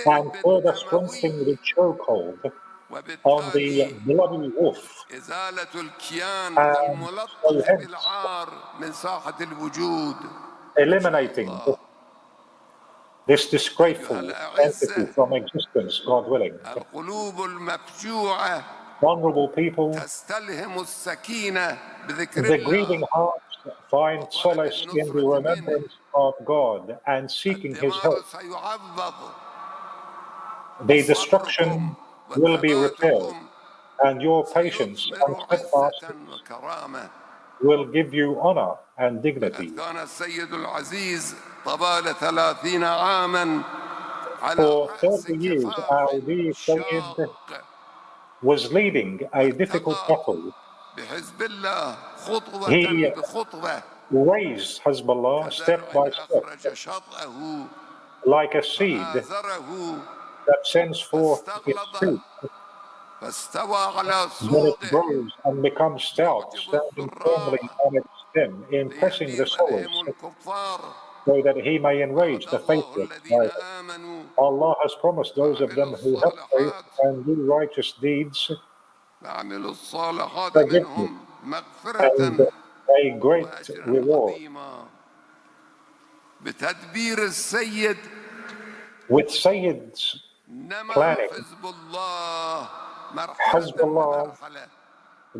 and further strengthening the chokehold on the bloody wolf, and so hence eliminating this disgraceful entity from existence, God willing. Vulnerable people, the grieving hearts find solace in the remembrance of God and seeking His help. The destruction will be repaired, and your patience and steadfastness will give you honor and dignity. For 30 years, our dear Sayyid was leading a difficult battle. He raised Hezbollah step by step, like a seed that sends forth its fruit. Then it grows and becomes stout, standing firmly on its stem, impressing the soils, so that he may enrage the faithless. Allah has promised those of them who have faith and do righteous deeds forgiveness and a great reward. With Sayyid's planning, Hezbollah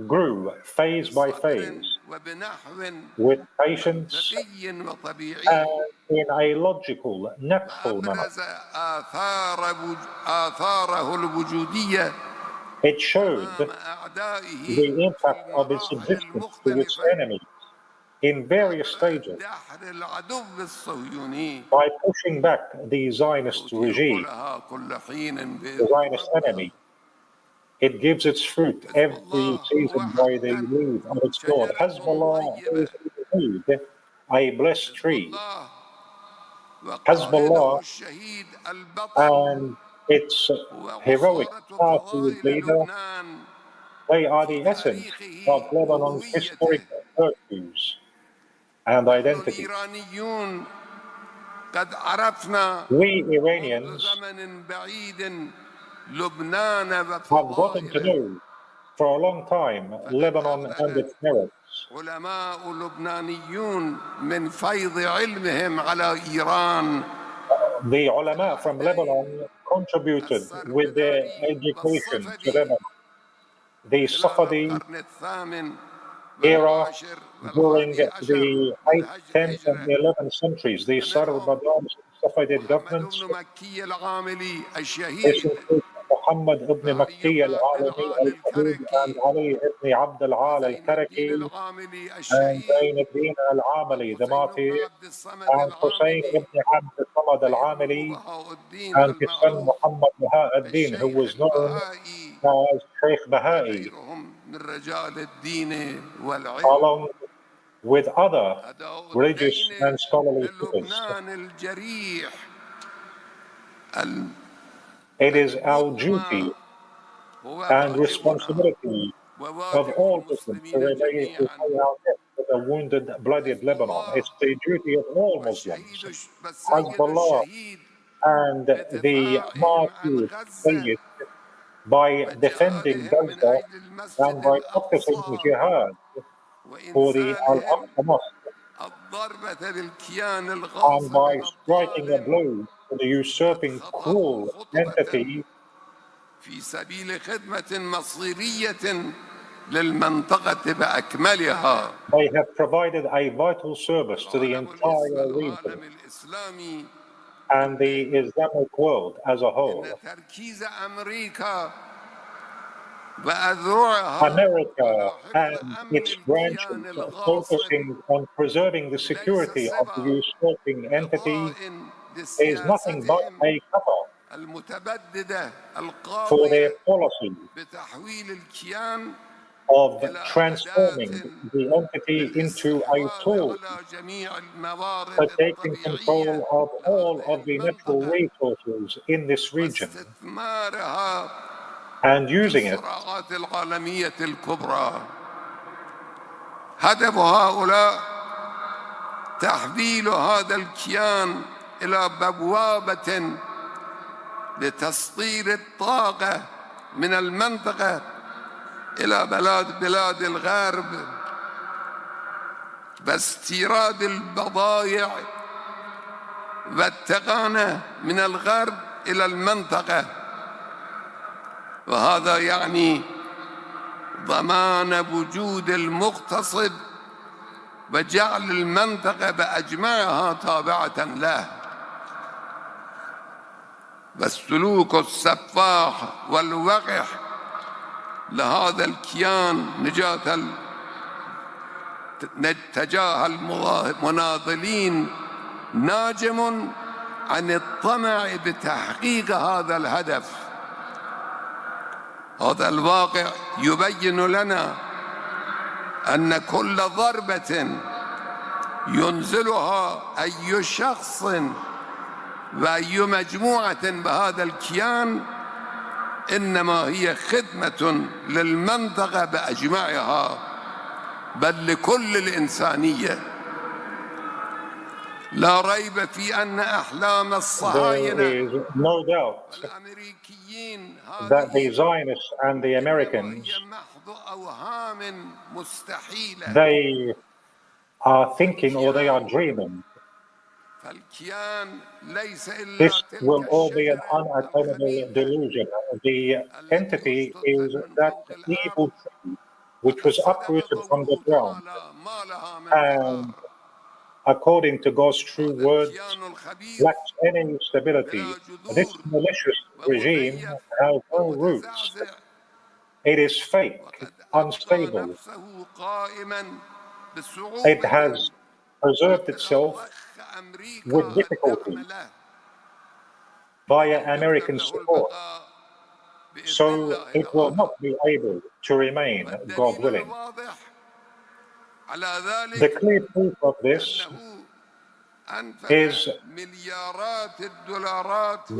grew phase by phase, with patience and in a logical, natural manner. It showed the impact of its existence to its enemies in various stages by pushing back the Zionist regime, the Zionist enemy. It gives its fruit every season by the leaf of its God. Hezbollah is indeed a blessed tree. Hezbollah and its heroic, powerful leader, they are the essence of Lebanon's historic virtues and identity. We Iranians have gotten to know for a long time Lebanon and its merits. The ulama from Lebanon contributed with their education to Lebanon. The Safavid era during the 8th, 10th, and 11th centuries, the Sarbadan Safavid governments, this includes Muhammad ibn Makki al-Alami al-Habib and Ali ibn Abd al-Al al-Karaki and Zain ibn al-Amali, the Martyr, and Hussein ibn Abd al-Samad al-Amali, and his son Muhammad Baha al-Din, who was known as Sheikh Baha'i, along with other religious and scholarly figures. It is our duty and responsibility of all Muslims to pay our debt to the wounded, bloodied Lebanon. It's the duty of all Muslims. Hezbollah and the martyrs Sayyid, by defending Gaza and by practicing jihad for the Al-Aqsa Mosque, and by striking a blow to the usurping, cruel entity, they have provided a vital service to the entire region and the Islamic world as a whole. America and its branches focusing on preserving the security of the usurping entity is nothing but a cover for their policy of transforming the entity into a tool for taking control of all of the natural resources in this region and using it. هدف هؤلاء تحويل هذا الكيان إلى بوابة لتسطير الطاقة من المنطقة إلى بلاد الغرب باستيراد البضائع والتقانة من الغرب إلى المنطقة، وهذا يعني ضمان وجود المغتصب وجعل المنطقة بأجمعها تابعة له. والسلوك السفاح والوقح لهذا الكيان تجاه المناضلين ناجم عن الطمع بتحقيق هذا الهدف. هذا الواقع يبين لنا أن كل ضربة ينزلها أي شخص وأي مجموعة بهذا الكيان إنما هي خدمة للمنطقة بأجمعها بل لكل الإنسانية. لا ريب في أن أحلام الصهاينة والأمريكيين that the Zionists and the Americans, they are thinking or they are dreaming. This will all be an unattainable delusion. The entity is that evil tree which was uprooted from the ground, and according to God's true words, lacks any stability. This malicious regime has no roots. It is fake, unstable. It has preserved itself with difficulty via American support, so it will not be able to remain, God willing. The clear proof of this is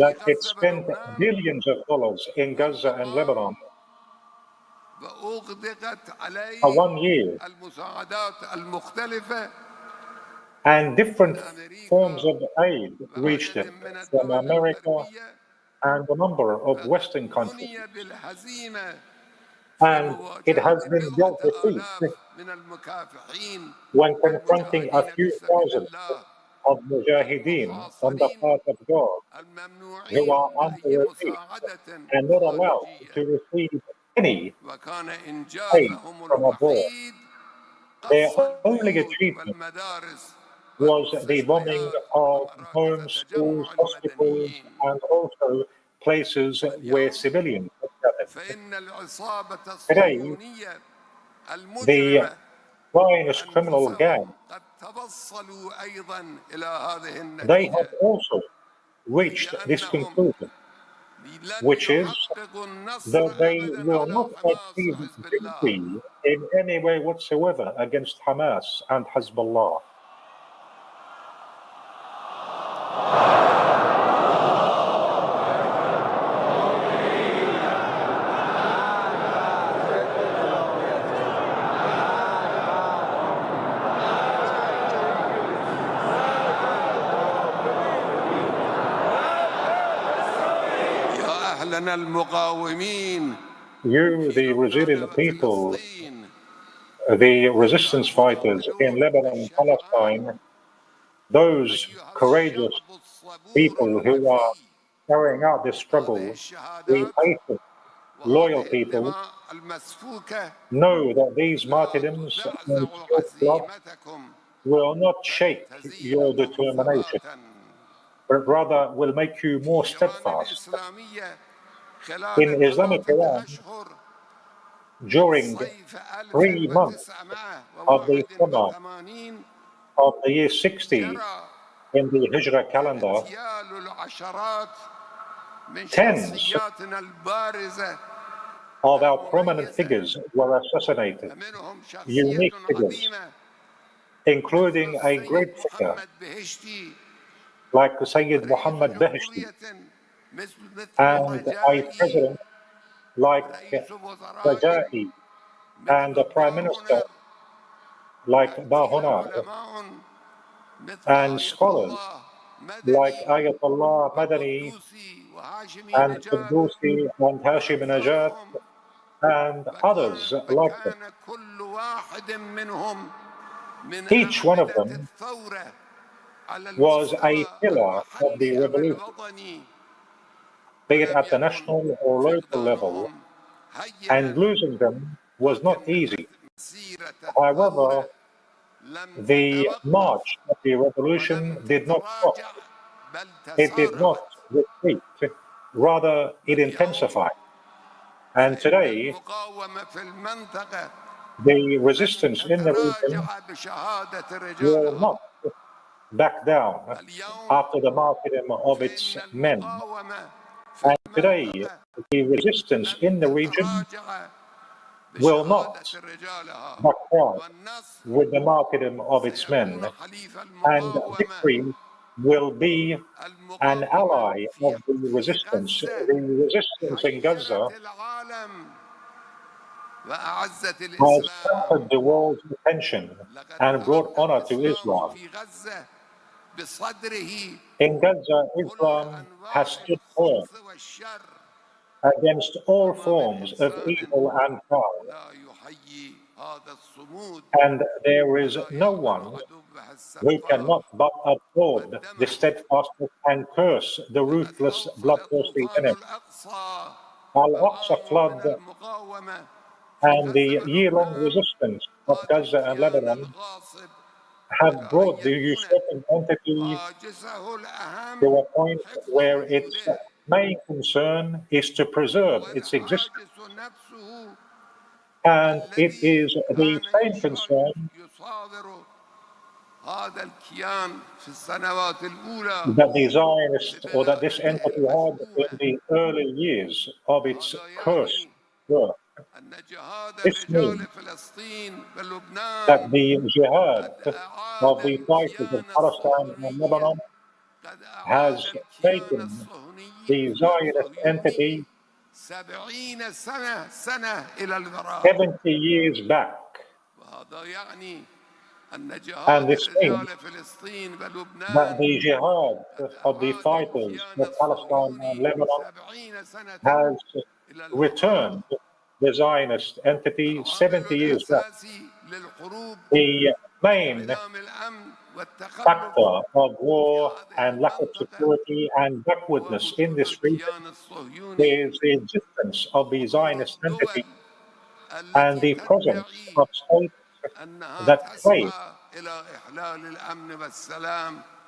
that it spent billions of dollars in Gaza and Lebanon for 1 year, and different forms of aid reached it from America and a number of Western countries. And it has been built defeat when confronting a few thousand of mujahideen on the part of God who are under repeat and not allowed to receive any aid from abroad. Their only achievement was the bombing of homes, schools, hospitals, and also places where civilians were gathered. Today, the Zionist criminal gang, they have also reached this conclusion, which is that they will not achieve victory in any way whatsoever against Hamas and Hezbollah. You, the resilient people, the resistance fighters in Lebanon and Palestine, those courageous people who are carrying out this struggle, the patient, loyal people, know that these martyrdoms and blood will not shake your determination, but rather will make you more steadfast. In Islamic Iran, during 3 months of the summer of the year 60 in the Hijra calendar, tens of our prominent figures were assassinated, unique figures, including a great figure like Sayyid Muhammad Beheshti, and a president like Raja'i, and a prime minister like Bahonar, and scholars like Ayatollah, Madani, and Quddusi and Hashim and others like them. Each one of them was a pillar of the revolution, be it at the national or local level, and losing them was not easy. However, the march of the revolution did not stop. It did not retreat. Rather, it intensified. And today, the resistance in the region will not back down after the martyrdom of its men. And today, the resistance in the region will not back down with the martyrdom of its men. And victory will be an ally of the resistance. The resistance in Gaza has captured the world's attention and brought honor to Islam. In Gaza, Islam has stood firm against all forms of evil and power. And there is no one who cannot but applaud the steadfastness and curse the ruthless, bloodthirsty enemy. Al-Aqsa flood and the year-long resistance of Gaza and Lebanon have brought the usurping entity to a point where its main concern is to preserve its existence. And it is the same concern that the Zionists, or that this entity had in the early years of its cursed work. This means that the jihad of the fighters of Palestine and Lebanon has taken the Zionist entity 70 years back. And this means that the jihad of the fighters of Palestine and Lebanon has returned the Zionist entity 70 years back. The main factor of war and lack of security and backwardness in this region is the existence of the Zionist entity and the presence of states that claim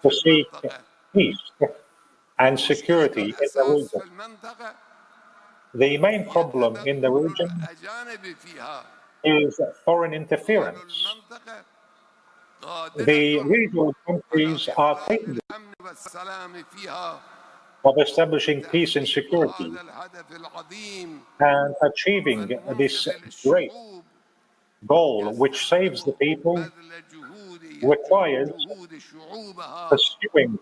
to seek peace and security in the region. The main problem in the region is foreign interference. The regional countries are capable of establishing peace and security and achieving this great goal, which saves the people, requires pursuing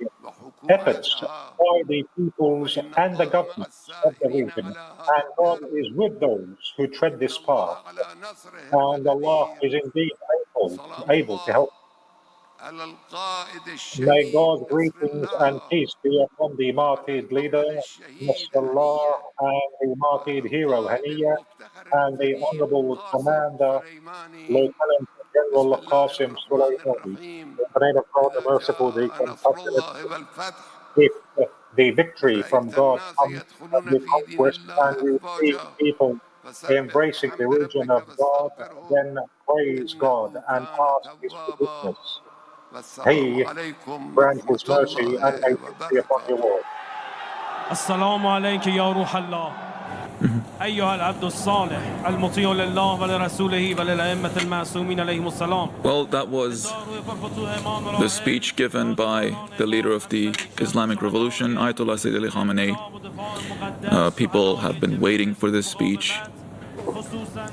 efforts by the peoples and the governments of the region. And God is with those who tread this path. And Allah is indeed able to help. May God's greetings and peace be upon the martyred leader, Nasrallah, and the martyred hero, Haniya, and the honorable commander, Lieutenant General Qasim Soleimani. In the name of God, the merciful, the compassionate, if the victory from God comes from the conquest and we see people embracing the region of God, then praise God and ask His forgiveness. He grant His mercy and may peace be upon you all. السلام عليك يا روح الله أيها العبد الصالح المطيع لله ولرسوله وللأئمة المعصومين عليهم السلام. Well, that was the speech given by the leader of the Islamic Revolution, Ayatollah Sayyid Ali Khamenei. People have been waiting for this speech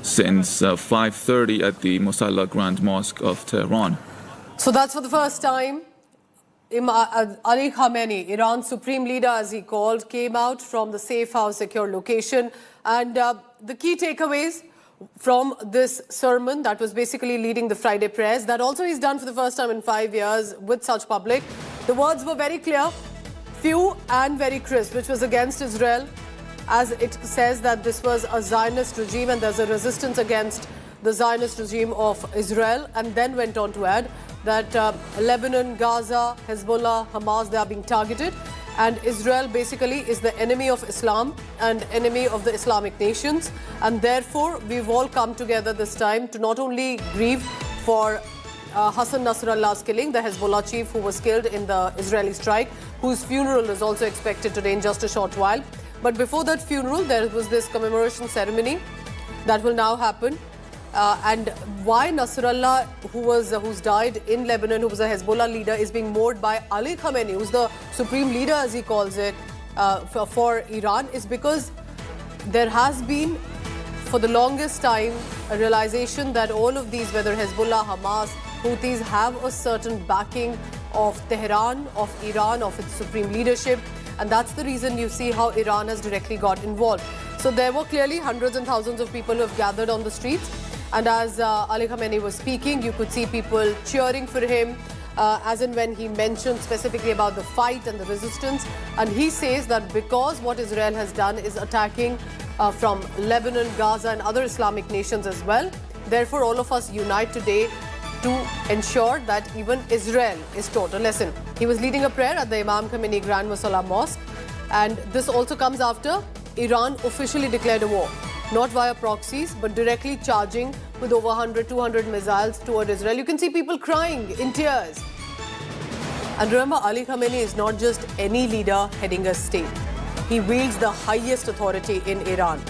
since 5:30 at the Musalla Grand Mosque of Tehran. So that's for the first time. Ali Khamenei, Iran's supreme leader, as he called, came out from the safe house secure location. And the key takeaways from this sermon that was basically leading the Friday prayers, that also he's done for the first time in 5 years with such public. The words were very clear, few and very crisp, which was against Israel, as it says that this was a Zionist regime and there's a resistance against the Zionist regime of Israel, and then went on to add that Lebanon, Gaza, Hezbollah, Hamas, they are being targeted, and Israel basically is the enemy of Islam and enemy of the Islamic nations, and therefore we've all come together this time to not only grieve for Hassan Nasrallah's killing, the Hezbollah chief who was killed in the Israeli strike, whose funeral is also expected today in just a short while. But before that funeral, there was this commemoration ceremony that will now happen. And why Nasrallah, who's died in Lebanon, who was a Hezbollah leader, is being mourned by Ali Khamenei, who's the supreme leader, as he calls it, for Iran, is because there has been, for the longest time, a realization that all of these, whether Hezbollah, Hamas, Houthis, have a certain backing of Tehran, of Iran, of its supreme leadership. And that's the reason you see how Iran has directly got involved. So there were clearly hundreds and thousands of people who have gathered on the streets. And as Ali Khamenei was speaking, you could see people cheering for him, as in when he mentioned specifically about the fight and the resistance. And he says that because what Israel has done is attacking from Lebanon, Gaza and other Islamic nations as well, therefore all of us unite today to ensure that even Israel is taught a lesson. He was leading a prayer at the Imam Khamenei Grand Musalla Mosque, and this also comes after Iran officially declared a war, not via proxies, but directly charging with over 100, 200 missiles toward Israel. You can see people crying in tears. And remember, Ali Khamenei is not just any leader heading a state. He wields the highest authority in Iran,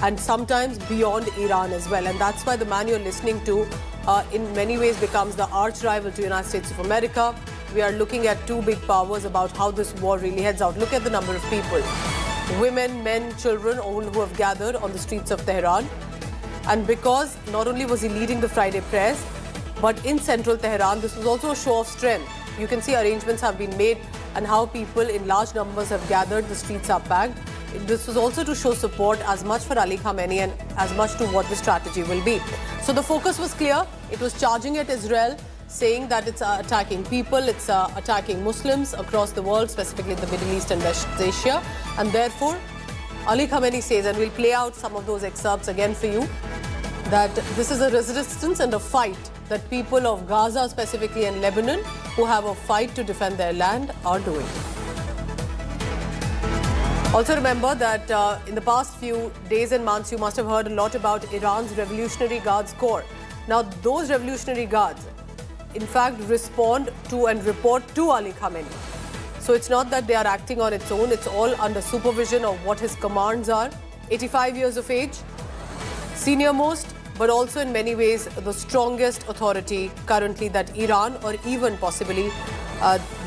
and sometimes beyond Iran as well. And that's why the man you're listening to in many ways becomes the arch rival to the United States of America. We are looking at two big powers about how this war really heads out. Look at the number of people, women, men, children, all who have gathered on the streets of Tehran. And because not only was he leading the Friday prayers, but in central Tehran, this was also a show of strength. You can see arrangements have been made and how people in large numbers have gathered, the streets are packed. This was also to show support as much for Ali Khamenei and as much to what the strategy will be. So the focus was clear. It was charging at Israel, saying that it's attacking people, it's attacking Muslims across the world, specifically the Middle East and West Asia. And therefore, Ali Khamenei says, and we'll play out some of those excerpts again for you, that this is a resistance and a fight that people of Gaza specifically and Lebanon, who have a fight to defend their land, are doing. Also remember that in the past few days and months, you must have heard a lot about Iran's Revolutionary Guards Corps. Now, those Revolutionary Guards, in fact, respond to and report to Ali Khamenei. So it's not that they are acting on its own, it's all under supervision of what his commands are. 85 years of age, senior most, but also in many ways the strongest authority currently that Iran or even possibly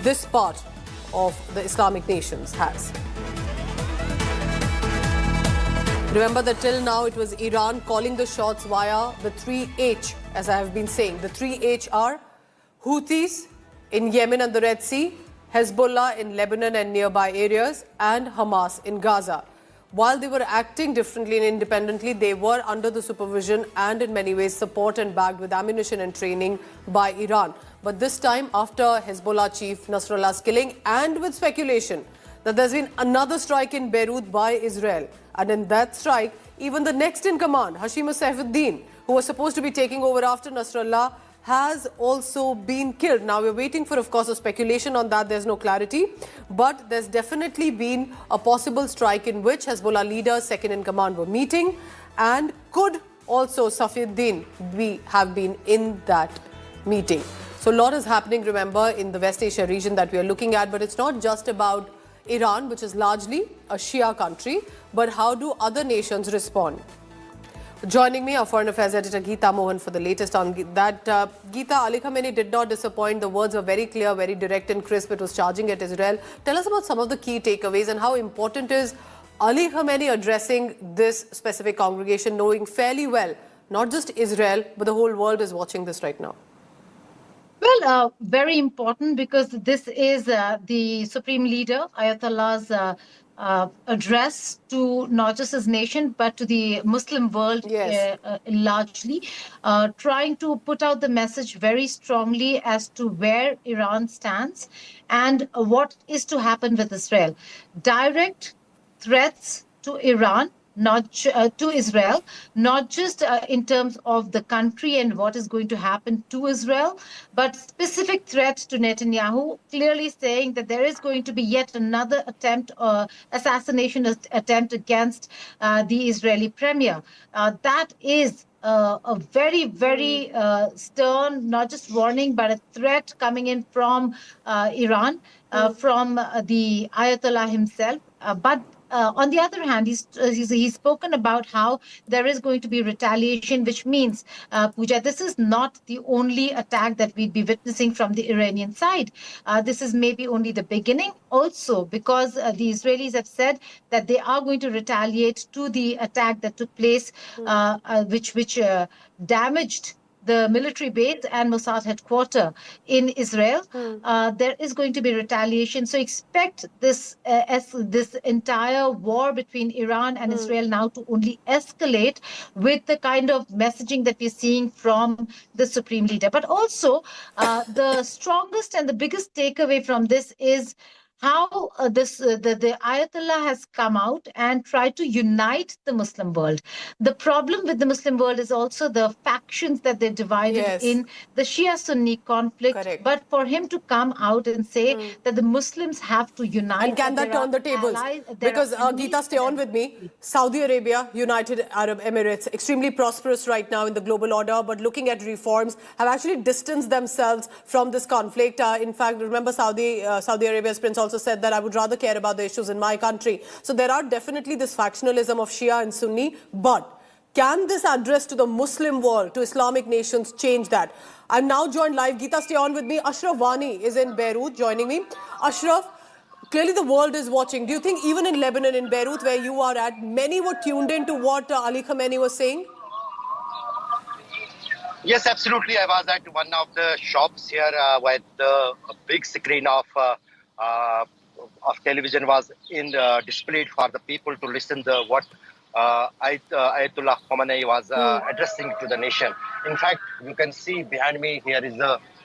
this part of the Islamic nations has. Remember that till now it was Iran calling the shots via the 3H, as I have been saying. The 3H are Houthis in Yemen and the Red Sea, Hezbollah in Lebanon and nearby areas, and Hamas in Gaza. While they were acting differently and independently, they were under the supervision and in many ways support and backed with ammunition and training by Iran. But this time, after Hezbollah chief Nasrallah's killing, and with speculation that there's been another strike in Beirut by Israel, and in that strike, even the next in command, Saifuddin, who was supposed to be taking over after Nasrallah, has also been killed. Now, we're waiting for, of course, a speculation on that. There's no clarity. But there's definitely been a possible strike in which Hezbollah leaders, second in command, were meeting. And could also Saifuddin have been in that meeting. So a lot is happening, remember, in the West Asia region that we are looking at. But it's not just about Iran, which is largely a Shia country, but how do other nations respond? Joining me, our Foreign Affairs editor Geeta Mohan for the latest on that. Geeta, Ali Khamenei did not disappoint. The words were very clear, very direct and crisp. It was charging at Israel. Tell us about some of the key takeaways and how important is Ali Khamenei addressing this specific congregation, knowing fairly well, not just Israel, but the whole world is watching this right now. Well, very important because this is the supreme leader, Ayatollah's address to not just his nation, but to the Muslim world largely, trying to put out the message very strongly as to where Iran stands and what is to happen with Israel. Direct threats to Iran, to Israel, not just in terms of the country and what is going to happen to Israel, but specific threat to Netanyahu, clearly saying that there is going to be yet another attempt, assassination attempt against the Israeli premier. That is a very, very stern, not just warning, but a threat coming in from Iran, from the Ayatollah himself. But on the other hand, he's spoken about how there is going to be retaliation, which means, Pooja, this is not the only attack that we'd be witnessing from the Iranian side. This is maybe only the beginning also, because the Israelis have said that they are going to retaliate to the attack that took place, which damaged the military base and Mossad headquarters in Israel. There is going to be retaliation. So expect this entire war between Iran and Israel now to only escalate with the kind of messaging that we're seeing from the supreme leader. But also, the strongest and the biggest takeaway from this is how the Ayatollah has come out and tried to unite the Muslim world. The problem with the Muslim world is also the factions that they're divided in the Shia-Sunni conflict. Correct. But for him to come out and say that the Muslims have to unite. And can that turn the tables? Because, Geeta, stay on with me. Saudi Arabia, United Arab Emirates, extremely prosperous right now in the global order, but looking at reforms, have actually distanced themselves from this conflict. In fact, remember Saudi Arabia's prince also said that I would rather care about the issues in my country. So there are definitely this factionalism of Shia and Sunni, but can this address to the Muslim world, to Islamic nations, change that? I'm now joined live. Geeta, stay on with me. Ashraf Wani is in Beirut joining me. Ashraf, clearly the world is watching. Do you think even in Lebanon, in Beirut, where you are at, many were tuned in to what Ali Khamenei was saying? Yes, absolutely. I was at one of the shops here where the big screen of television was displayed for the people to listen to what Ayatollah Khamenei was addressing to the nation. In fact, you can see behind me here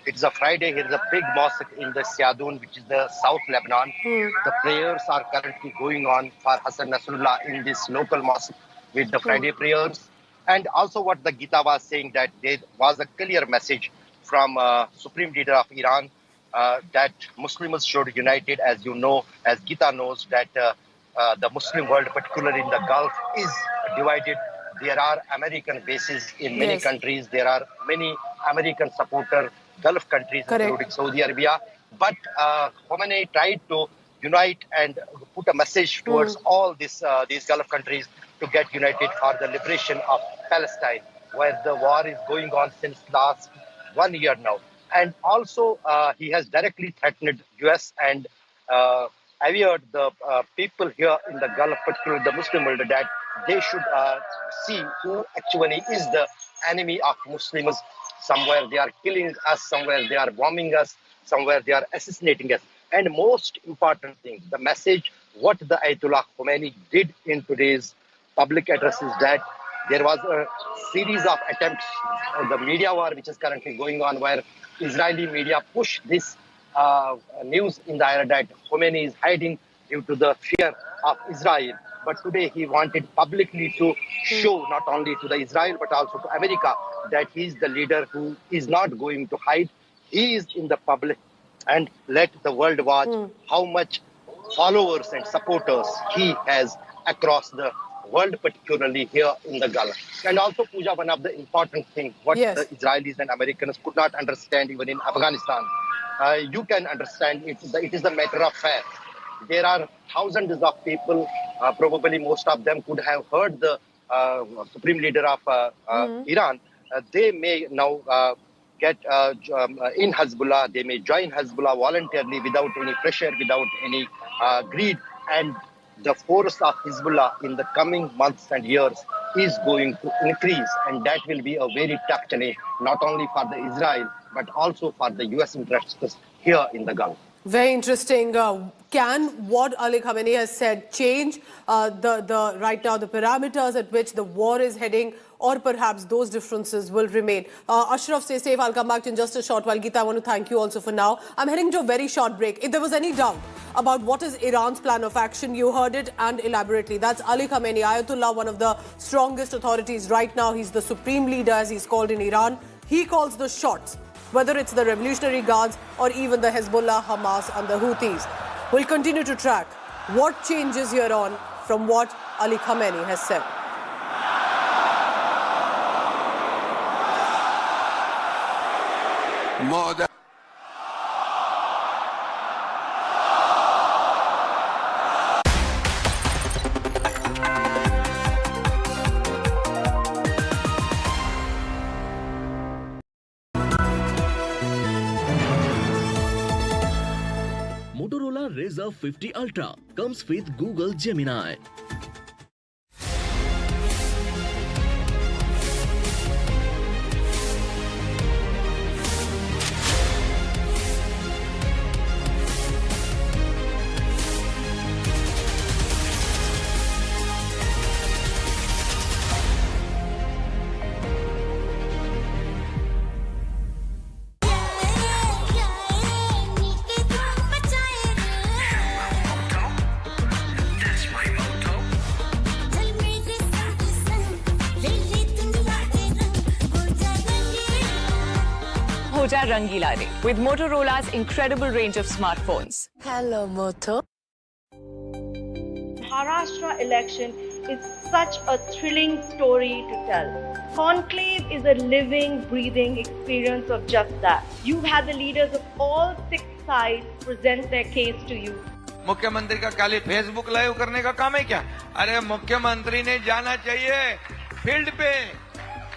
it's a Friday. Here is a big mosque in the Siadoun, which is the South Lebanon. The prayers are currently going on for Hassan Nasrallah in this local mosque with the Friday prayers. And also what the Geeta was saying, that there was a clear message from Supreme Leader of Iran that Muslims should unite it. As you know, as Geeta knows, that the Muslim world, particularly in the Gulf, is divided. There are American bases in many countries. There are many American supporter Gulf countries, including Saudi Arabia. But Khamenei tried to unite and put a message towards all these Gulf countries to get united for the liberation of Palestine, where the war is going on since last 1 year now. And also, he has directly threatened US and averred the people here in the Gulf, particularly the Muslim world, that they should see who actually is the enemy of Muslims. Somewhere they are killing us, somewhere they are bombing us, somewhere they are assassinating us. And most important thing, the message, what the Ayatollah Khamenei did in today's public address is that there was a series of attempts, the media war which is currently going on, where Israeli media push this news in the air that Khamenei is hiding due to the fear of Israel. But today he wanted publicly to show not only to the Israel but also to America that he is the leader who is not going to hide. He is in the public, and let the world watch how much followers and supporters he has across the world, particularly here in the Gulf. And also, Pooja, one of the important things, what the Israelis and Americans could not understand even in Afghanistan, you can understand it is a matter of fact. There are thousands of people, probably most of them could have heard the supreme leader of Iran. They may now get in Hezbollah, they may join Hezbollah voluntarily without any pressure, without any greed. And the force of Hezbollah in the coming months and years is going to increase. And that will be a very tough challenge, not only for the Israel, but also for the US interests here in the Gulf. Very interesting. Can what Ali Khamenei has said change right now the parameters at which the war is heading, or perhaps those differences will remain? Ashraf, stay safe. I'll come back to you in just a short while. Geeta, I want to thank you also for now. I'm heading to a very short break. If there was any doubt about what is Iran's plan of action, you heard it, and elaborately. That's Ali Khamenei, Ayatollah, one of the strongest authorities right now. He's the supreme leader, as he's called in Iran. He calls the shots, whether it's the Revolutionary Guards or even the Hezbollah, Hamas and the Houthis. We'll continue to track what changes here on from what Ali Khamenei has said. Motorola Razr 50 Ultra comes with Google Gemini. Rangila Re with Motorola's incredible range of smartphones. Hello, Moto. Maharashtra election is such a thrilling story to tell. Conclave is a living, breathing experience of just that. You've had the leaders of all 6 sides present their case to you. मुख्यमंत्री का खाली Facebook live करने का काम है क्या? अरे मुख्यमंत्री ने जाना चाहिए फील्ड पे,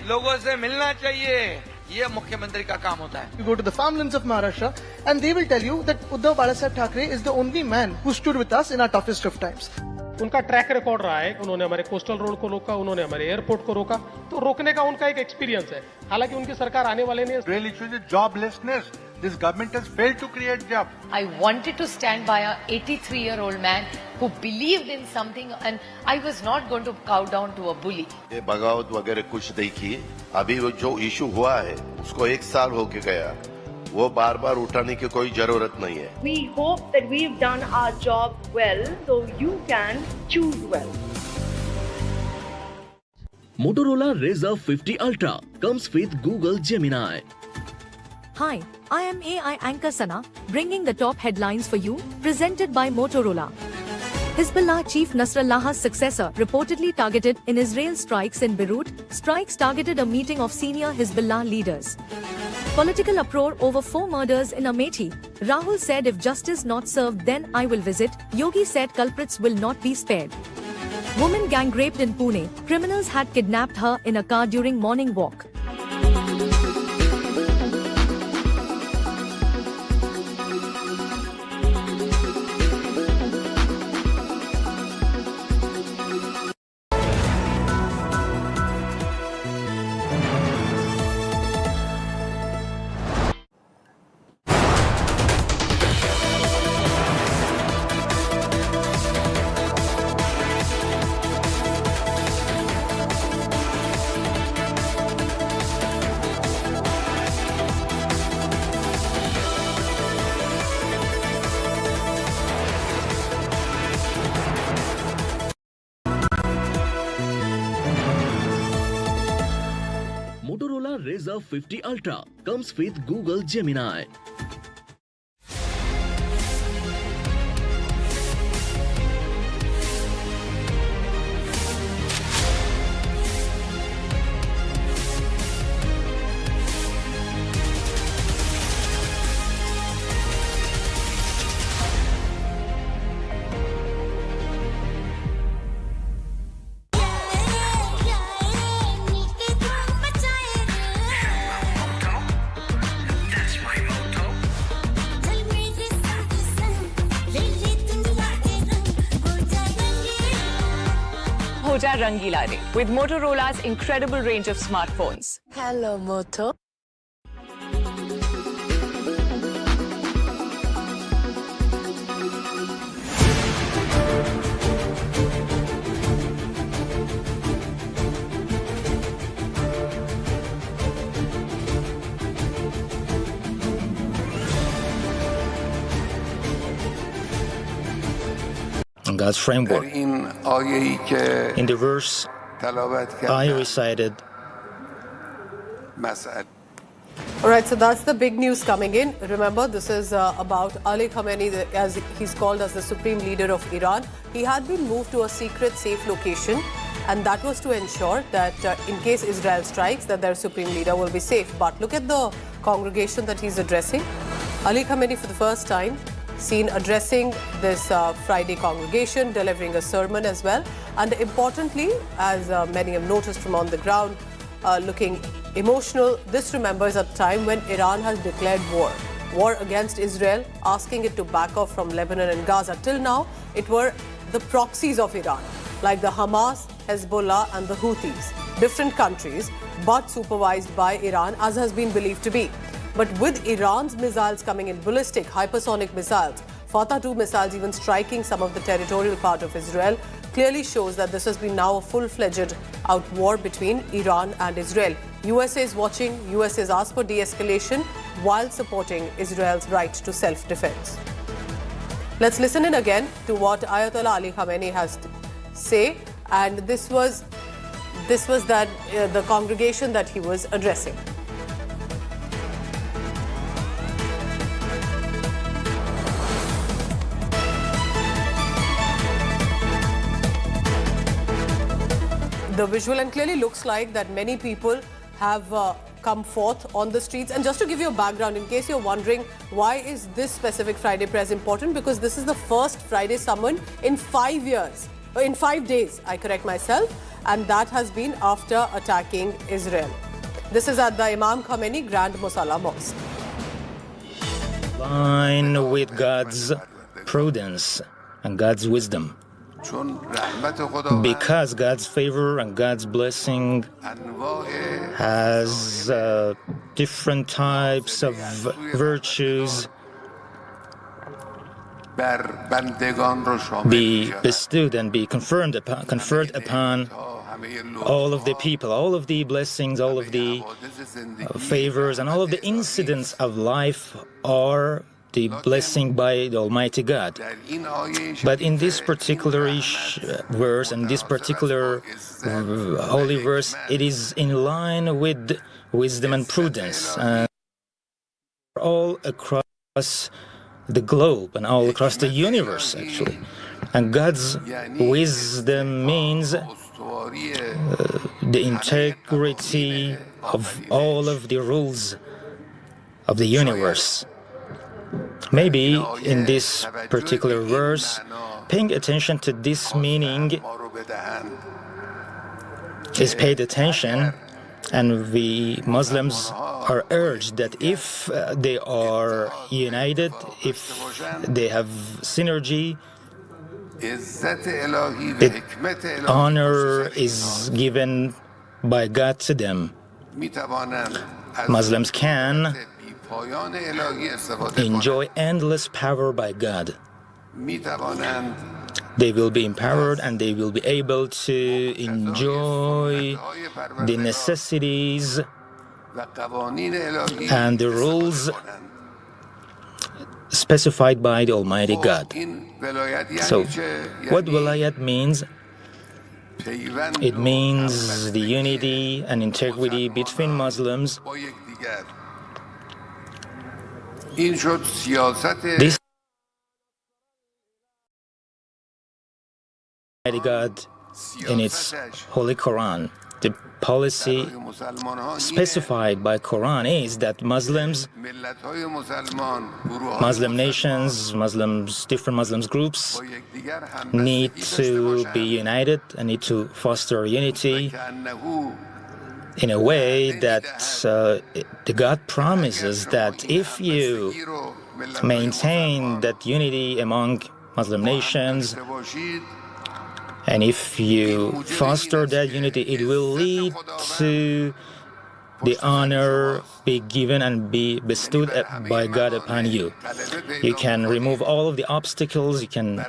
लोगों से मिलना चाहिए. ये मुख्यमंत्री का काम होता है. You go to the farmlands of Maharashtra and they will tell you that Uddhav Balasaheb Thackeray is the only man who stood with us in our toughest of times. उनका ट्रैक रिकॉर्ड रहा है. उन्होंने हमारे coastal road को रोका, उन्होंने हमारे airport को रोका, तो रोकने का उनका एक एक्सपीरियंस है. हालांकि उनकी सरकार आने वाले नहीं. Real issue is joblessness. This government has failed to create jobs. I wanted to stand by a 83-year-old man who believed in something, and I was not going to cow down to a bully. ये बगावत वगैरह कुछ नहीं की. अभी वो जो issue हुआ है उसको 1 साल हो के गया. वो बार-बार उठाने की कोई जरूरत नहीं है. We hope that we've done our job well, so you can choose well. Motorola Razr 50 Ultra comes with Google Gemini. Hi, I am AI anchor Sana, bringing the top headlines for you, presented by Motorola. Hezbollah chief Nasrallah's successor reportedly targeted in Israel strikes in Beirut. Strikes targeted a meeting of senior Hezbollah leaders. Political uproar over 4 murders in Amethi. Rahul said if justice not served then I will visit. Yogi said culprits will not be spared. Woman gang raped in Pune. Criminals had kidnapped her in a car during morning walk. Motorola Razr 50 Ultra comes with Google Gemini. Hoja Rangila Re with Motorola's incredible range of smartphones. Hello, Moto. God's framework. In the verse I recited, all right, so that's the big news coming in. Remember, this is about Ali Khamenei, as he's called as the supreme leader of Iran. He had been moved to a secret, safe location, and that was to ensure that in case Israel strikes, that their supreme leader will be safe. But look at the congregation that he's addressing. Ali Khamenei, for the first time, seen addressing this Friday congregation, delivering a sermon as well. And importantly, as many have noticed from on the ground, looking emotional, this remembers a time when Iran has declared war against Israel, asking it to back off from Lebanon and Gaza. Till now, it were the proxies of Iran, like the Hamas, Hezbollah and the Houthis, different countries, but supervised by Iran, as has been believed to be. But with Iran's missiles coming in, ballistic, hypersonic missiles, Fatah-2 missiles even striking some of the territorial part of Israel, clearly shows that this has been now a full-fledged out war between Iran and Israel. USA is watching. USA has asked for de-escalation while supporting Israel's right to self-defense. Let's listen in again to what Ayatollah Ali Khamenei has to say, and this was that the congregation that he was addressing. The visual, and clearly looks like that many people have come forth on the streets. And just to give you a background, in case you're wondering why is this specific Friday press important, because this is the first Friday summoned in 5 years, in 5 days, I correct myself, and that has been after attacking Israel. This is at the Imam Khamenei Grand Musalla Mosque. Line with God's prudence and God's wisdom. Because God's favor and God's blessing has different types of virtues be bestowed and be conferred upon all of the people, all of the blessings, all of the favors, and all of the incidents of life are the blessing by the Almighty God. But in this particular verse, and this particular holy verse, it is in line with wisdom and prudence. All across the globe and all across the universe, actually. And God's wisdom means the integrity of all of the rules of the universe. Maybe in this particular verse, paying attention to this meaning is paid attention, and we Muslims are urged that if they are united, if they have synergy, the honor is given by God to them. Muslims can enjoy endless power by God. They will be empowered and they will be able to enjoy the necessities and the rules specified by the Almighty God. So, what Wilayat means? It means the unity and integrity between Muslims. This Almighty God in its Holy Quran, the policy specified by Quran is that Muslims, Muslim nations, different Muslim groups need to be united and need to foster unity in a way that the God promises that if you maintain that unity among Muslim nations, and if you foster that unity, it will lead to the honor be given and be bestowed by God upon you. You can remove all of the obstacles, you can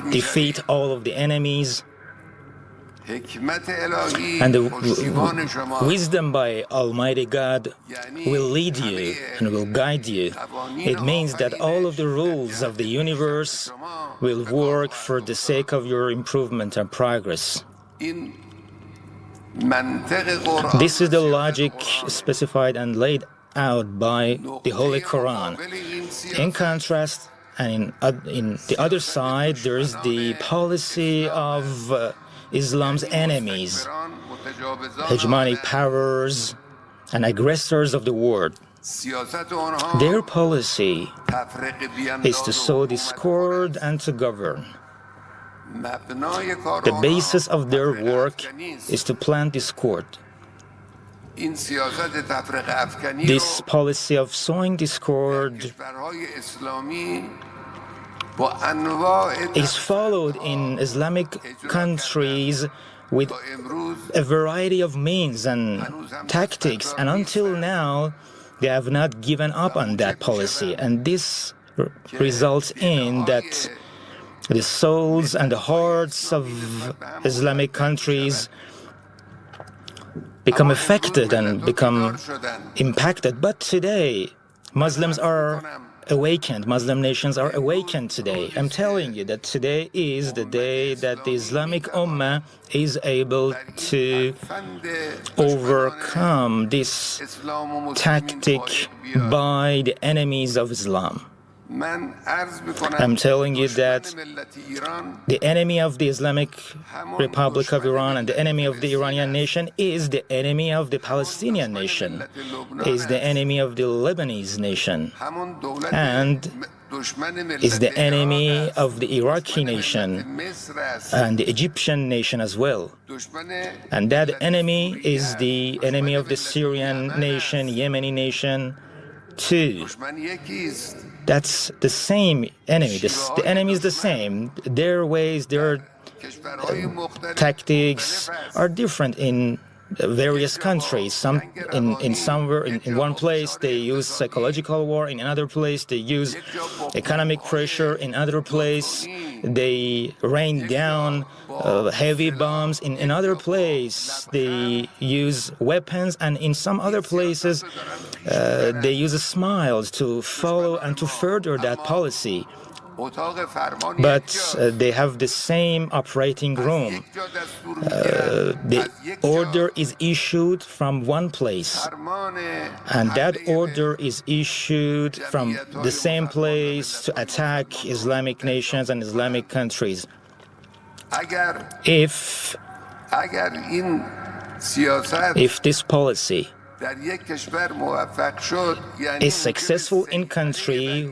defeat all of the enemies, And the wisdom by Almighty God will lead you and will guide you. It means that all of the rules of the universe will work for the sake of your improvement and progress. This is the logic specified and laid out by the Holy Quran. In contrast, and in the other side, there is the policy of Islam's enemies, hegemonic powers and aggressors of the world. Their policy is to sow discord and to govern. The basis of their work is to plant discord. This policy of sowing discord is followed in Islamic countries with a variety of means and tactics, and until now they have not given up on that policy, and this results in that the souls and the hearts of Islamic countries become affected and become impacted. But today Muslims are awakened. Muslim nations are awakened today. I'm telling you that today is the day that the Islamic Ummah is able to overcome this tactic by the enemies of Islam. I'm telling you that the enemy of the Islamic Republic of Iran and the enemy of the Iranian nation is the enemy of the Palestinian nation, is the enemy of the Lebanese nation, and is the enemy of the Iraqi nation and the Egyptian nation as well. And that enemy is the enemy of the Syrian nation, Yemeni nation too. That's the same enemy. The enemy is the same. Their ways, their tactics are different in various countries. In one place they use psychological war. In another place they use economic pressure. In another place they rain down heavy bombs. In another place they use weapons, and in some other places they use smiles to follow and to further that policy. But they have the same operating room. The order is issued from one place, and that order is issued from the same place to attack Islamic nations and Islamic countries. If this policy is successful in country,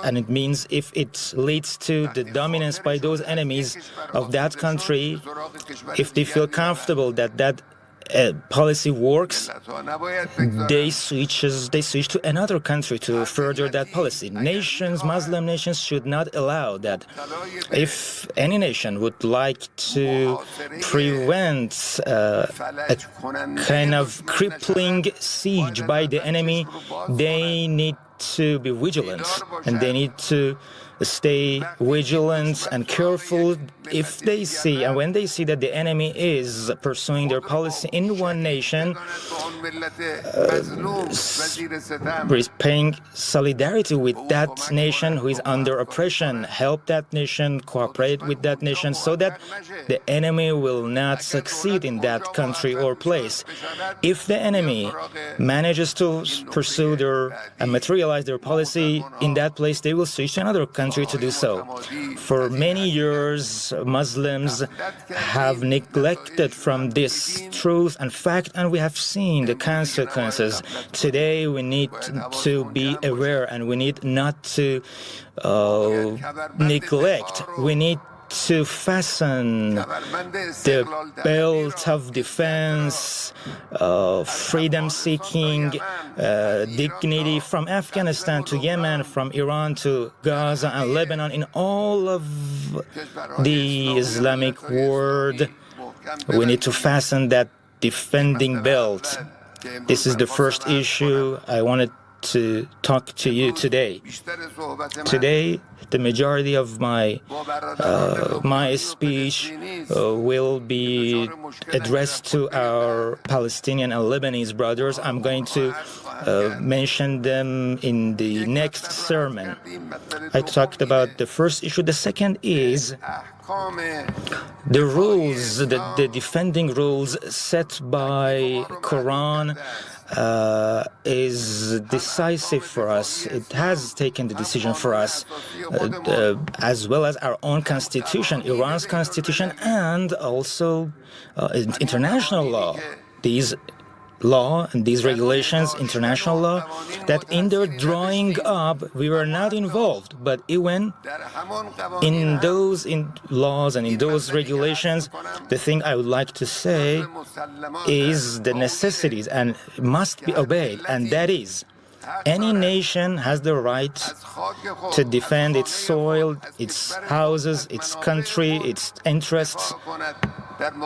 and it means if it leads to the dominance by those enemies of that country, if they feel comfortable that policy works, they switch to another country to further that policy. Nations, Muslim nations, should not allow that. If any nation would like to prevent a kind of crippling siege by the enemy, they need to be vigilant, and they need to stay vigilant and careful if they see, and when they see that the enemy is pursuing their policy in one nation, paying solidarity with that nation who is under oppression, help that nation, cooperate with that nation, so that the enemy will not succeed in that country or place. If the enemy manages to pursue and materialize their policy in that place, they will switch to another country to do so. For many years, Muslims have neglected from this truth and fact, and we have seen the consequences. Today, we need to be aware, and we need not to neglect. We need to fasten the belt of defense, freedom-seeking, dignity from Afghanistan to Yemen, from Iran to Gaza and Lebanon, in all of the Islamic world. We need to fasten that defending belt. This is the first issue I wanted to talk to you today. Today, the majority of my speech will be addressed to our Palestinian and Lebanese brothers. I'm going to mention them in the next sermon. I talked about the first issue. The second is the rules, the defending rules set by Quran is decisive for us. It has taken the decision for us, as well as our own constitution, Iran's constitution, and also international law. These law and these regulations, international law, that in their drawing up, we were not involved. But even in those laws and in those regulations, the thing I would like to say is the necessities and must be obeyed, and that is, any nation has the right to defend its soil, its houses, its country, its interests.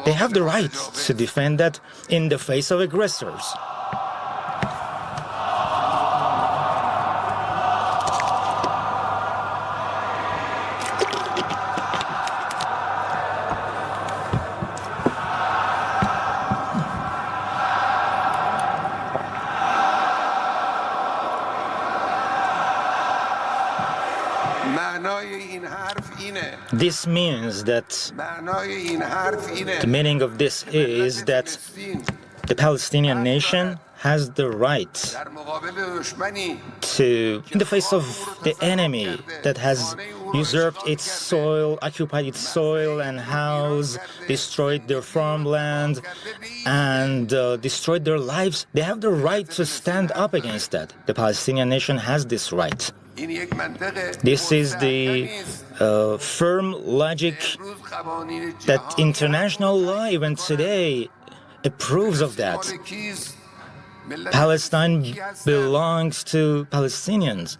They have the right to defend that in the face of aggressors. This means that the meaning of this is that the Palestinian nation has the right to, in the face of the enemy that has usurped its soil, occupied its soil and house, destroyed their farmland, and destroyed their lives, they have the right to stand up against that. The Palestinian nation has this right. This is the firm logic that international law even today approves of that. Palestine belongs to Palestinians.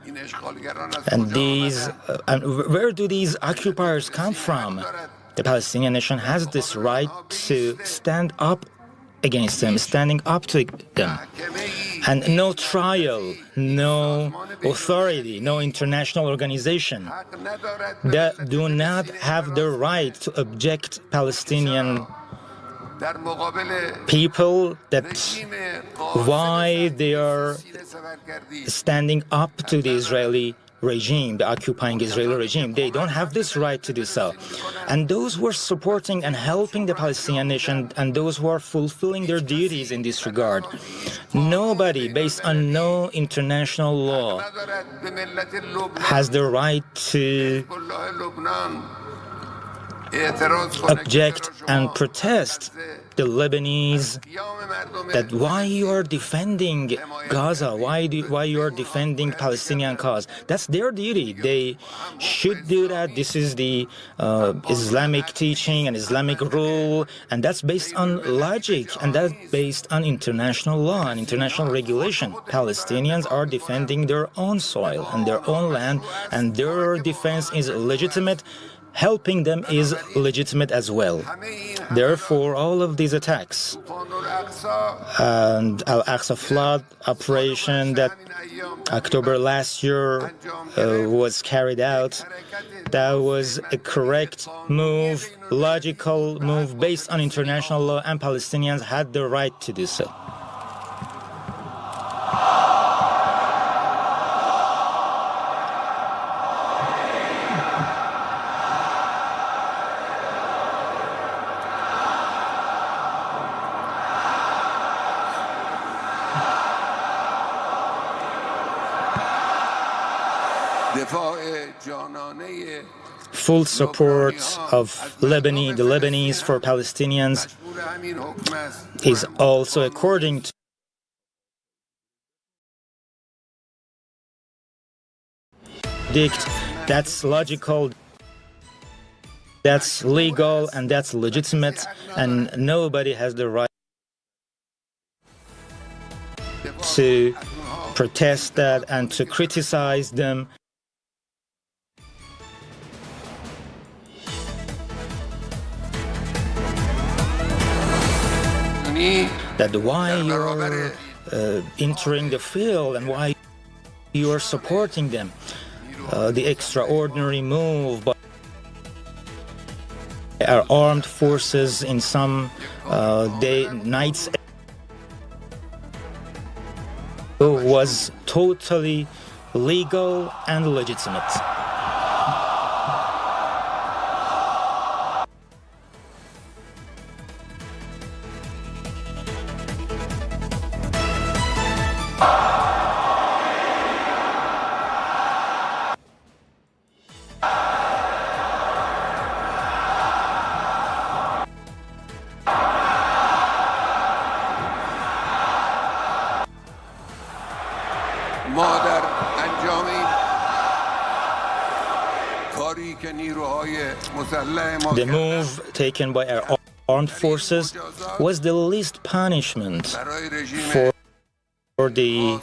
And where do these occupiers come from? The Palestinian nation has this right to stand up against them, standing up to them. And no trial, no authority, no international organization that do not have the right to object Palestinian people that why they are standing up to the Israeli regime, the occupying Israeli regime. They don't have this right to do so. And those who are supporting and helping the Palestinian nation and those who are fulfilling their duties in this regard, nobody, based on no international law, has the right to object and protest the Lebanese that why you are defending Gaza, why you are defending Palestinian cause. That's their duty. They should do that. This is the Islamic teaching and Islamic rule, and that's based on logic, and that's based on international law and international regulation. Palestinians are defending their own soil and their own land, and their defense is legitimate. Helping them is legitimate as well. Therefore, all of these attacks and Al-Aqsa flood operation that October last year was carried out, that was a correct move, logical move based on international law, and Palestinians had the right to do so. Full support of the Lebanese for Palestinians is also according to that's logical, that's legal, and that's legitimate, and nobody has the right to protest that and to criticize them. That why you're entering the field and why you are supporting them. The extraordinary move by our armed forces in some nights was totally legal and legitimate. The move taken by our armed forces was the least punishment for the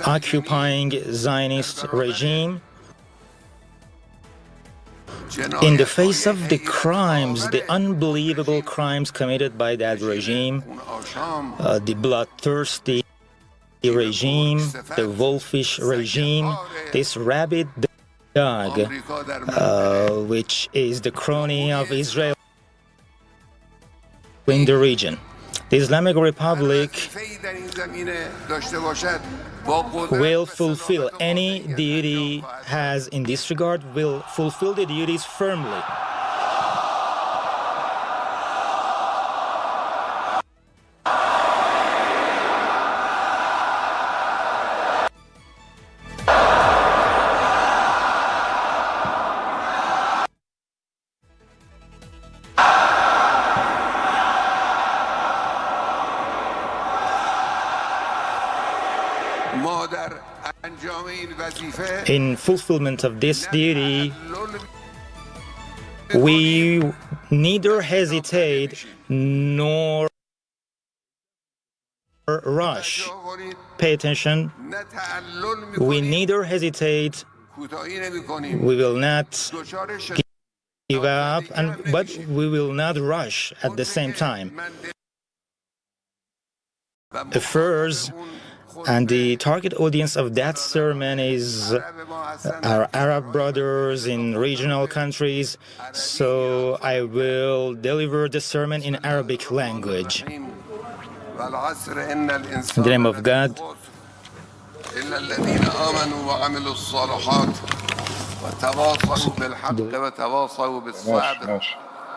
occupying Zionist regime in the face of the crimes, the unbelievable crimes committed by that regime, the bloodthirsty regime, the wolfish regime, this rabid dog, which is the crony of Israel in the region. The Islamic Republic will fulfill any duty has in this regard, will fulfill the duties firmly. In fulfillment of this duty, we neither hesitate nor rush. Pay attention. We neither hesitate, we will not give up, but we will not rush at the same time. The first and the target audience of that sermon is our Arab brothers in regional countries, so I will deliver the sermon in Arabic language. In the name of God.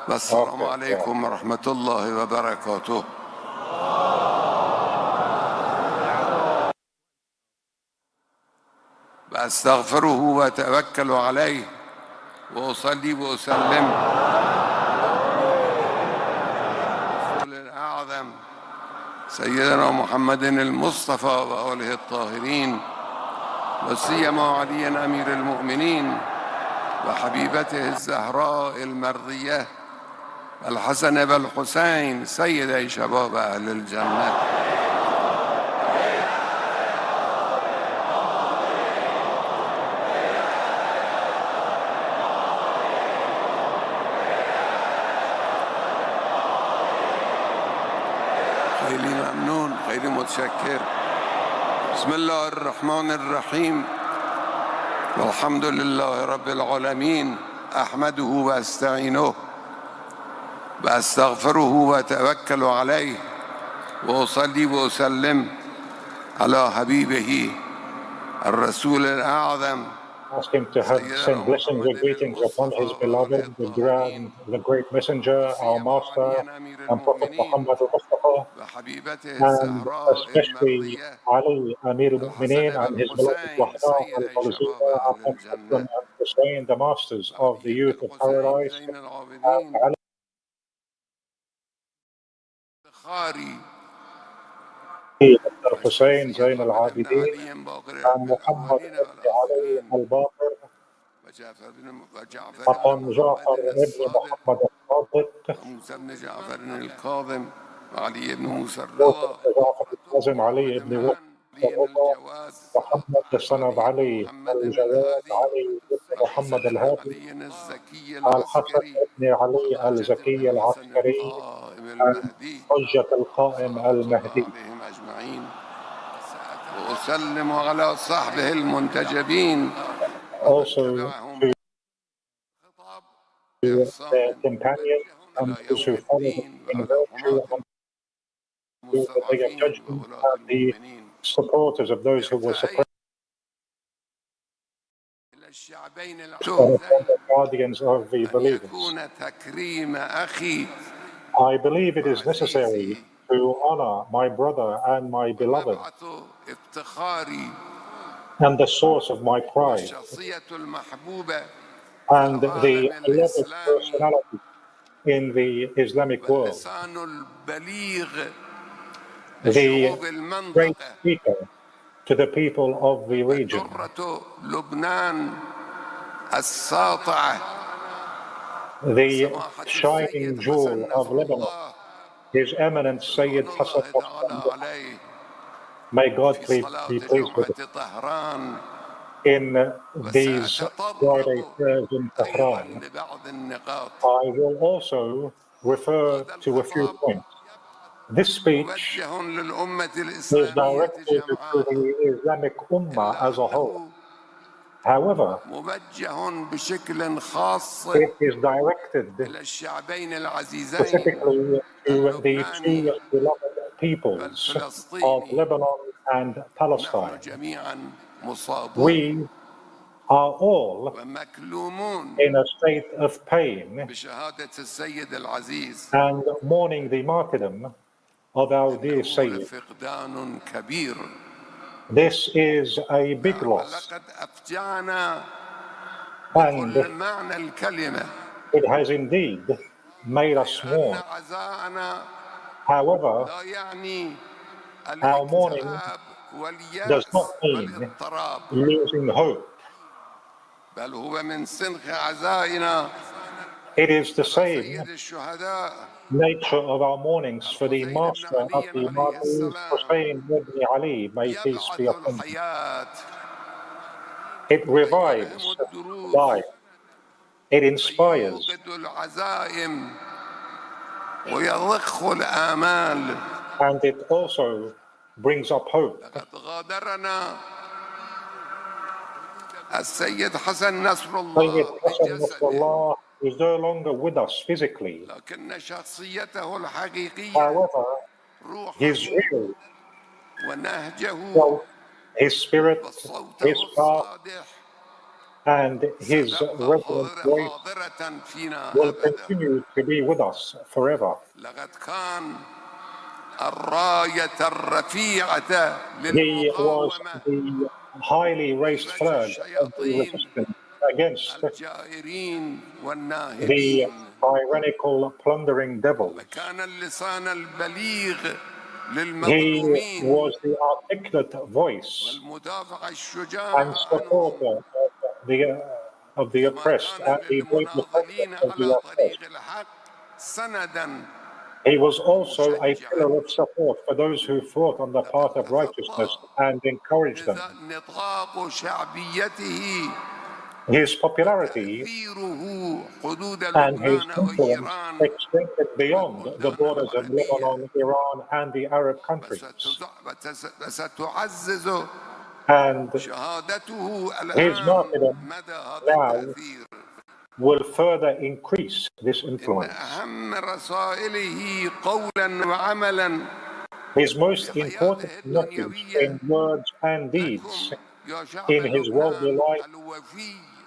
والسلام عليكم ورحمة الله وبركاته. أستغفره وأتوكل عليه وأصلي وأسلم الرسول الأعظم سيدنا محمد المصطفى وآله الطاهرين وسيما عليا أمير المؤمنين وحبيبته الزهراء المرضية الحسن والحسين سيدي شباب أهل الجنة. خیلی متشکر. بسم الله الرحمن الرحیم والحمد لله رب العالمين أحمده وأستعينه وأستغفره وأتوكل عليه وأصلي وأسلم على حبيبه الرسول الأعظم. Ask him to send blessings and greetings upon his beloved, the great messenger, our master, and Prophet Muhammad al-Mustafa, and especially Ali, Amir al-Mu'mineen, and his beloved Wahda al-Khaliziyya, and Hassan and Hussein, the masters of the youth of paradise, and Ali Hussein Zain al-Abidin, and Muhammad ibn Ali al-Baqir, upon Ja'far ibn Muhammad al-Sadiq, علي بن موسى الرضا علي بن الرضا محمد the son of Ali al-Jawad Ali ibn Muhammad al-Hadi al-Hassan ibn Ali al-Zaki al-Askari and Hujjat al-Qa'im al-Mahdi. Also to their companions and those who follow them in virtue and do the day of judgment, and the supporters of those who were suppressed, and the guardians of the believers. I believe it is necessary to honor my brother and my beloved and the source of my pride and the beloved personality in the Islamic world, the great speaker to the people of the region, the shining jewel of Lebanon, His Eminence Sayyid Hassan Nasrallah. May God be pleased with him. In these Friday prayers in Tehran, I will also refer to a few points. This speech is directed to the Islamic Ummah as a whole. However, it is directed specifically to the two beloved peoples of Lebanon and Palestine. We are all in a state of pain and mourning the martyrdom of our dear Sayyid. This is a big loss, and it has indeed made us mourn. However, our mourning does not mean losing hope. It is the same nature of our mournings for the master of the martyrs, Hussein ibn Ali, may peace be upon him. It revives life. It inspires. And it also brings up hope. Sayyid Hassan Nasrallah is no longer with us physically. However, his real, his spirit, his path, and his reverent voice will continue to be with us forever. He was the highly raised flag of the resistance against the tyrannical, plundering devils. He was the articulate voice and supporter of the oppressed and the great defender of the oppressed. He was also a pillar of support for those who fought on the path of righteousness and encouraged them. His popularity and his influence extended beyond the borders of Lebanon, Iran, and the Arab countries. And his martyrdom now will further increase this influence. His most important message in words and deeds in his worldly life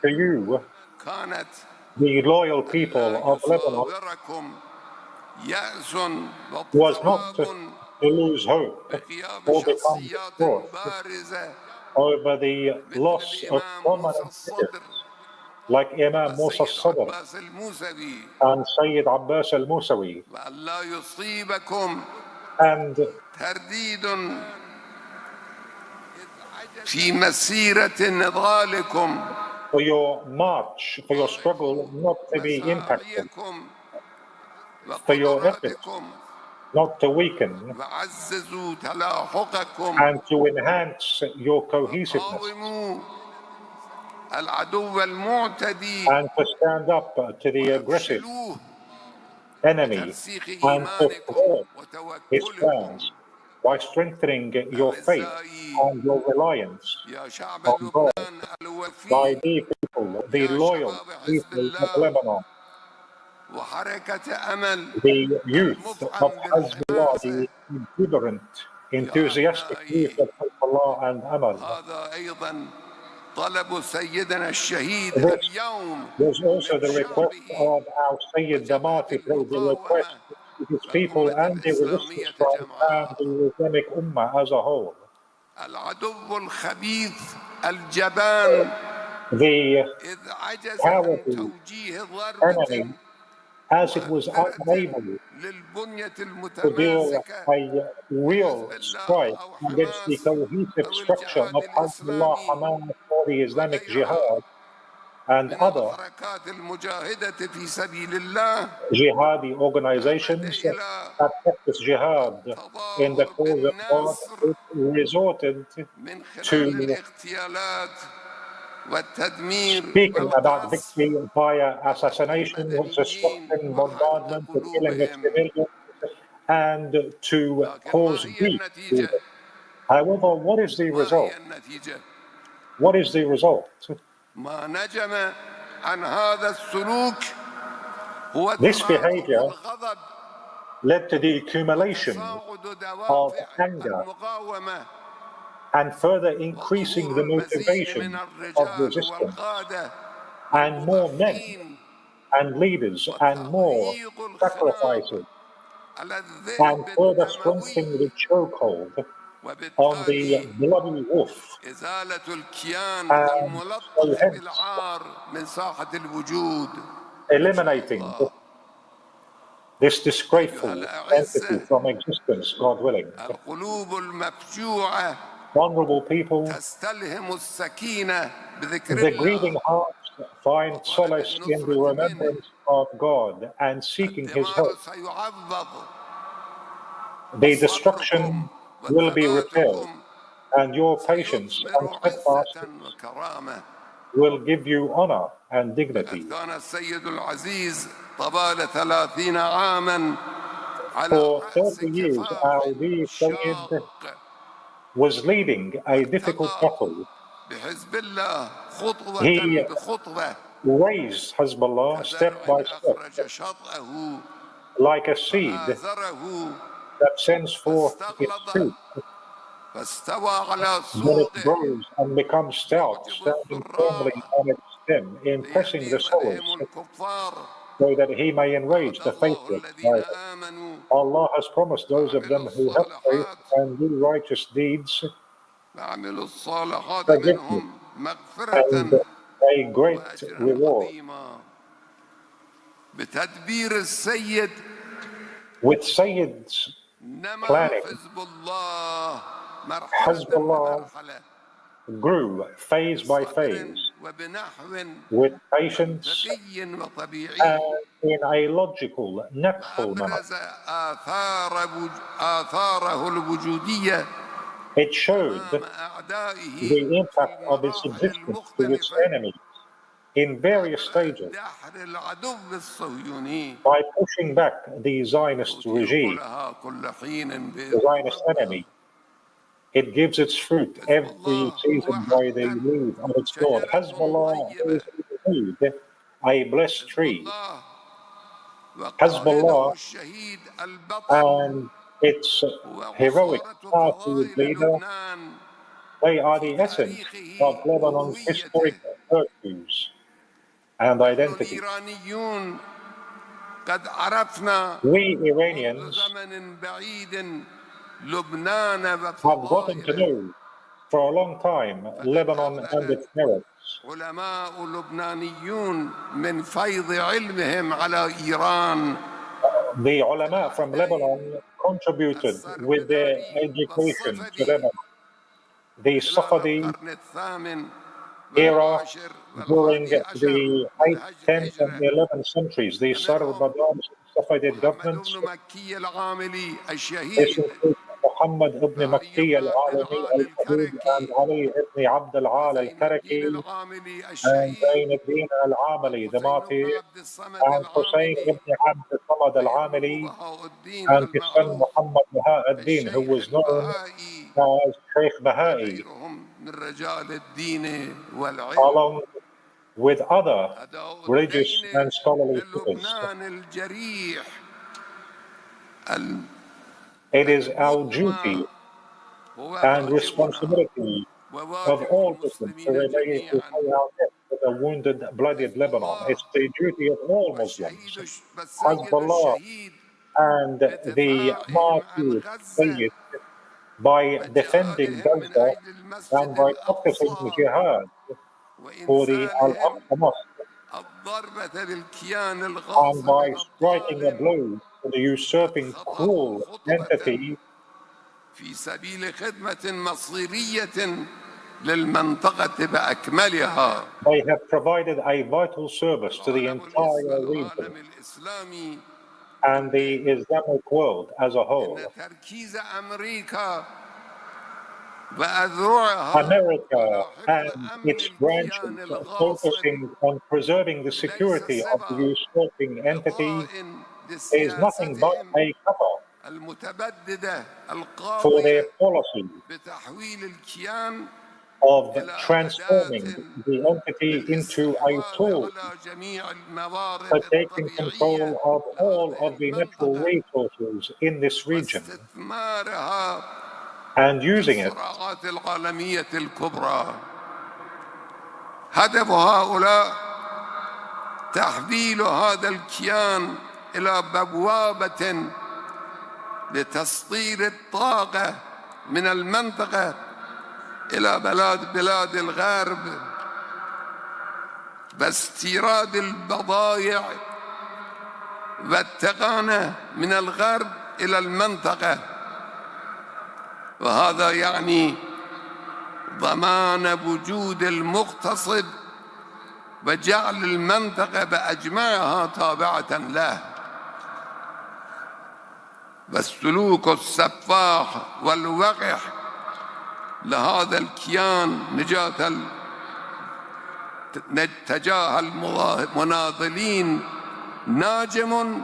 to you, the loyal people of Lebanon, was not to lose hope or become distraught over the loss of prominent figures like Imam Musa Sadr and Sayyid Abbas al-Musawi, and for your march, for your struggle not to be impacted, for your efforts not to weaken, and to enhance your cohesiveness, and to stand up to the aggressive enemy and to thwart his plans by strengthening your faith and your reliance on God, by the people, the loyal people of Lebanon, the youth of Hezbollah, the exuberant, enthusiastic youth of Hezbollah and Amal. There's also the request of our Sayyid Damati, the request to his people and the resistance front and the Islamic Ummah as a whole. The powerful enemy, as it was unable to deal a real strike against the cohesive structure of Hezbollah, Hamas, or the Islamic Jihad, and other jihadi organizations that practice jihad in the cause of God, it resorted to speaking about victory via assassination, destruction, bombardment, the killing of civilians, and to cause grief. However, what is the result? What is the result? This behavior led to the accumulation of anger and further increasing the motivation of resistance, and more men and leaders and more sacrifices, and further strengthening the chokehold on the bloody wolf, and so hence eliminating this disgraceful entity from existence, God willing. Vulnerable people, the grieving hearts find solace in the remembrance of God and seeking His help. The destruction will be repaired, and your patience and steadfastness will give you honor and dignity. For 30 years, our dear Sayyid was leading a difficult battle. He raised Hezbollah step by step, like a seed that sends forth its fruit. Then it grows and becomes stout, standing firmly on its stem, impressing the soil, so that he may enrage the faithless. Allah has promised those of them who have faith and do righteous deeds forgiveness and a great reward. With Sayyid's planning, Hezbollah grew phase by phase, with patience and in a logical, natural manner. It showed the impact of its existence to its enemies in various stages by pushing back the Zionist regime, the Zionist enemy. It gives its fruit every season by the leaf of its God. Hezbollah is indeed a blessed tree. Hezbollah and its heroic, powerful leader, they are the essence of Lebanon's historic virtues and identity. We Iranians have gotten to know for a long time Lebanon and its merits. The ulama from Lebanon contributed with their education to Lebanon. The Safavid era during the 8th, 10th, and 11th centuries, the Sarbadan Safavid governments, this includes Muhammad ibn Makki al-Alami al-Habib and Ali ibn Abd al-Al al-Karaki and Zain al-Din al-Amali, the martyr, and Hussein ibn Abd al-Samad al-Amali, and his son Muhammad Baha al-Din, who was known as Sheikh Bahai, along with other religious and scholarly figures. It is our duty and responsibility of all Muslims to repay our debt for the wounded, bloodied Lebanon. It's the duty of all Muslims. Hezbollah and the martyrs say it by defending Gaza and by practicing jihad for the Al-Aqsa Mosque, and by striking a blow to the usurping, cruel entity في سبيل خدمة مصيرية للمنطقة بأكملها. They have provided a vital service to the entire region and the Islamic world as a whole. America and its branches are focusing on preserving the security of the usurping entity is nothing but a cover for their policy of transforming the entity into a tool for taking control of all of the natural resources in this region and using it. هدف هؤلاء تحويل هذا الكيان إلى بوابة لتسطير الطاقة من المنطقة إلى بلاد الغرب باستيراد البضائع والتقانة من الغرب إلى المنطقة، وهذا يعني ضمان وجود المغتصب وجعل المنطقة بأجمعها تابعة له. والسلوك السفاح والوقح لهذا الكيان تجاه المناضلين ناجم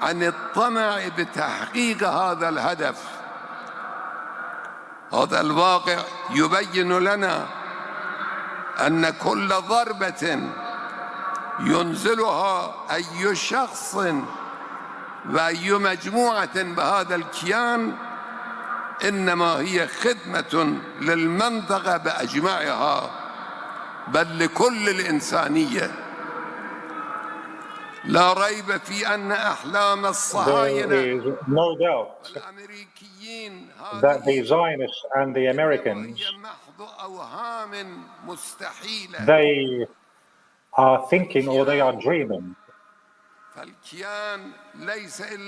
عن الطمع بتحقيق هذا الهدف. هذا الواقع يبين لنا أن كل ضربة ينزلها أي شخص وأي مجموعة بهذا الكيان إنما هي خدمة للمنطقة بأجمعها بل لكل الإنسانية. لا ريب في أن أحلام الصهاينة There is no doubt that the Zionists and the Americans, they are thinking or they are dreaming.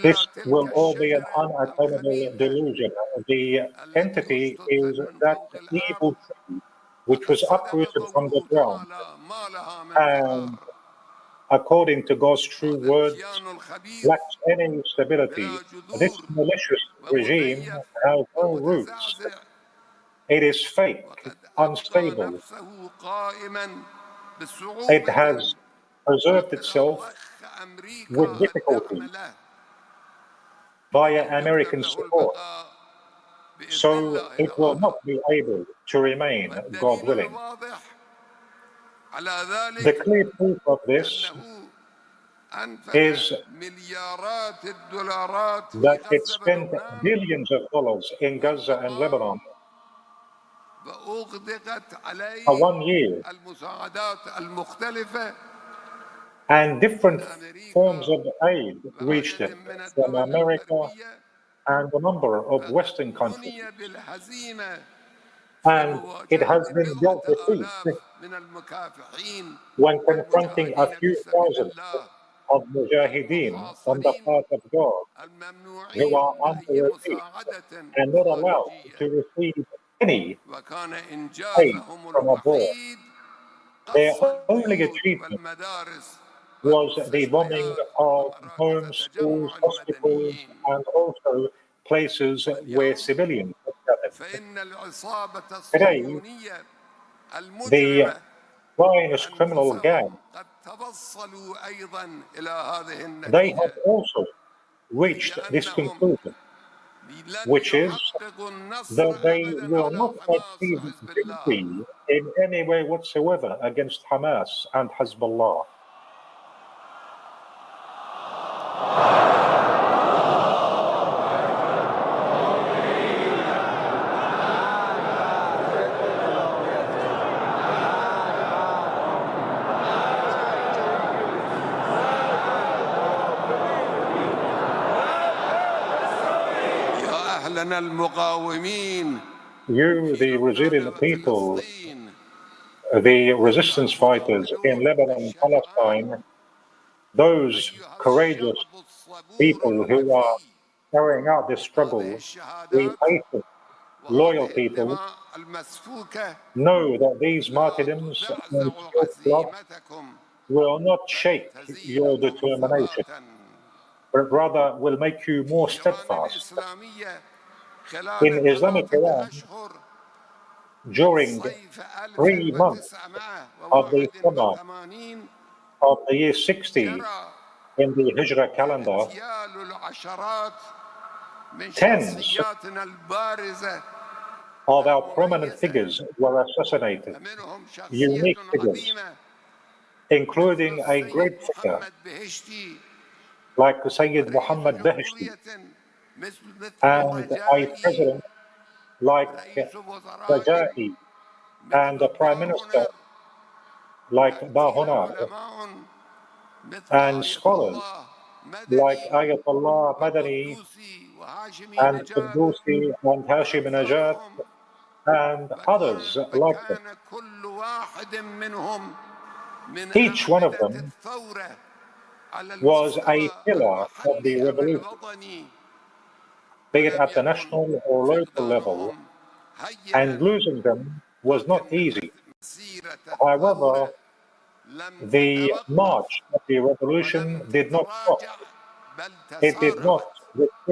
This will all be an unattainable delusion. The entity is that evil tree which was uprooted from the ground, and according to God's true words, lacks any stability. This malicious regime has no roots. It is fake, unstable. It has preserved itself with difficulty via American support, so it will not be able to remain, God willing. The clear proof of this is that it spent billions of dollars in Gaza and Lebanon for 1 year, and different forms of aid reached it from America and a number of Western countries. And it has been dealt defeat when confronting a few thousand of mujahideen on the path of God who are under arrest and not allowed to receive any aid from abroad. Their only achievement was the bombing of homes, schools, hospitals, and also places where civilians are gathered. Today, the Zionist criminal gang, they have also reached this conclusion, which is that they will not achieve victory in any way whatsoever against Hamas and Hezbollah. You, the resilient people, the resistance fighters in Lebanon and Palestine, those courageous people who are carrying out this struggle, the patient, loyal people, know that these martyrdoms and blood will not shake your determination, but rather will make you more steadfast. In Islamic Iran, during 3 months of the summer of the year 60 in the Hijra calendar, tens of our prominent figures were assassinated, unique figures, including a great figure like Sayyid Muhammad Beheshti, and a president like Raja'i, and a prime minister like Bahunar, and scholars like Ayatollah Madani, and Quddusi, and Hashim Najat, and others like them. Each one of them was a pillar of the revolution, be it at the national or local level, and losing them was not easy. However, the march of the revolution did not stop. It did not retreat.